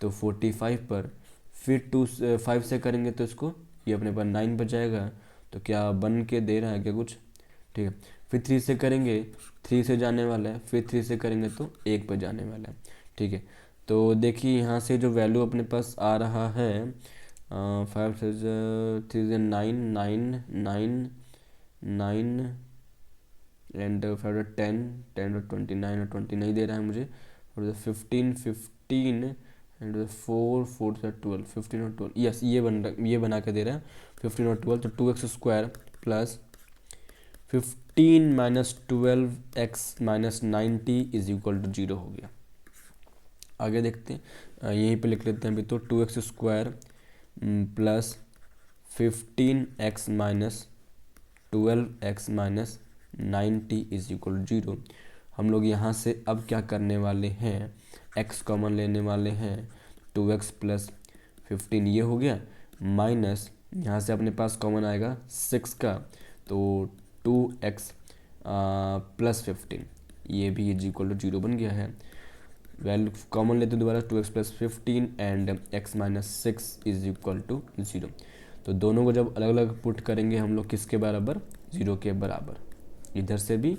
[SPEAKER 1] तो 45 पर, फिर 5 से करेंगे तो इसको ये अपने पास 9 पर जाएगा। तो क्या बन के दे रहा है क्या कुछ, ठीक है। फिर 3 से करेंगे, 3 से जाने वाला है, फिर 3 से करेंगे तो 1 पर जाने वाला है। ठीक है, तो देखिए यहाँ से जो वैल्यू अपने पास आ रहा है 5 से 3 से 9 9 9 9 एंड 5 10 10 और 29 और 20 नहीं दे रहा है मुझे, और 15 15 एंड 4 4 से 12 15 और 12 यस ये बना के दे रहा है 15 और 12 तो 2x square plus 15 minus 12x minus 90 is equal to 0 हो गया। आगे देखते हैं, यहीं पे लिख लेते हैं अभी तो 2x square plus 15x minus 12x minus 90 is equal to 0। हम लोग यहाँ से अब क्या करने वाले हैं, x कॉमन लेने वाले हैं, 2x प्लस 15 ये हो गया, माइनस यहाँ से अपने पास कॉमन आएगा 6 का, तो 2x प्लस 15 ये भी इज इक्वल टू 0 बन गया है। वैल्यू कॉमन लेते दोबारा 2x plus 15 and x minus 6 is equal to 0। तो दोनों को जब अलग अलग पुट करेंगे हम लोग किसके बराबर, 0 के बराबर, इधर से भी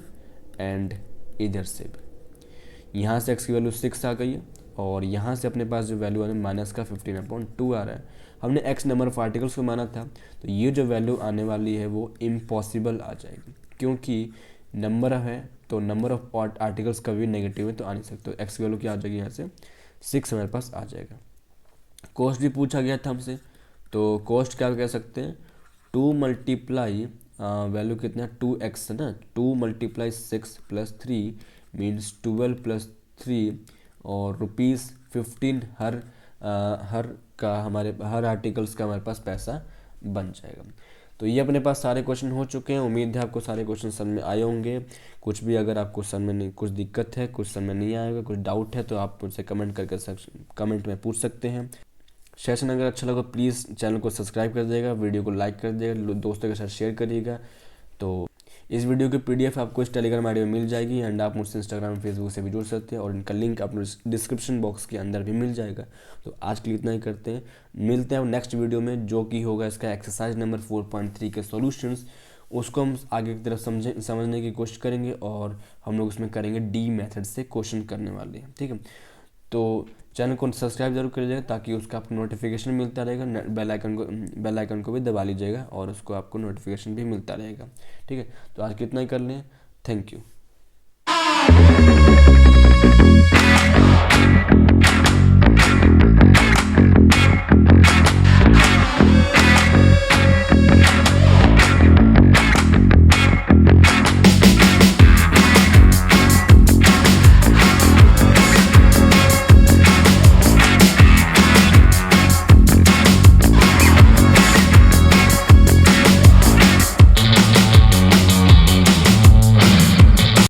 [SPEAKER 1] एंड इधर से भी। यहाँ से x की वैल्यू 6 आ गई है और यहाँ से अपने पास जो वैल्यू है माइनस का 15/2 आ रहा है। हमने x नंबर ऑफ आर्टिकल्स को माना था, तो ये जो वैल्यू आने वाली है वो इम्पॉसिबल आ जाएगी, क्योंकि नंबर है तो नंबर ऑफ आर्टिकल्स कभी नेगेटिव है तो आ नहीं सकते। एक्स की वैल्यू क्या आ जाएगी, यहाँ से 6 हमारे पास आ जाएगा। कॉस्ट भी पूछा गया था हमसे, तो कॉस्ट क्या कह सकते हैं, 2 मल्टीप्लाई वैल्यू कितना 2x है ना, 2 मल्टीप्लाई 6 प्लस 3 मीन्स 12 प्लस 3 और ₹15 हर आर्टिकल्स का हमारे पास पैसा बन जाएगा। तो ये अपने पास सारे क्वेश्चन हो चुके हैं। उम्मीद है आपको सारे क्वेश्चन समझ में आए होंगे। कुछ भी अगर आपको समझ में कुछ दिक्कत है, कुछ समझ नहीं आएगा, कुछ डाउट है तो आप मुझसे कमेंट में पूछ सकते हैं। सेशन अगर अच्छा लगा प्लीज़ चैनल को सब्सक्राइब कर देगा, वीडियो को लाइक कर देगा, दोस्तों के साथ शेयर करिएगा। तो इस वीडियो की PDF आपको इस टेलीग्राम आईडी में मिल जाएगी एंड आप मुझसे इंस्टाग्राम फेसबुक से भी जुड़ सकते हैं और इनका लिंक आपको डिस्क्रिप्शन बॉक्स के अंदर भी मिल जाएगा। तो आज के लिए इतना ही करते हैं, मिलते हैं नेक्स्ट वीडियो में, जो कि होगा इसका एक्सरसाइज नंबर 4.3 के सॉल्यूशंस। उसको हम आगे की तरफ समझने की कोशिश करेंगे और हम लोग उसमें करेंगे डी मेथड से क्वेश्चन करने वाले हैं। ठीक है, तो चैनल को सब्सक्राइब जरूर करिएगा ताकि उसका आपको नोटिफिकेशन मिलता रहेगा। बेल आइकन को भी दबा लीजिएगा और उसको आपको नोटिफिकेशन भी मिलता रहेगा। ठीक है, तो आज कितना ही कर लें। Thank you.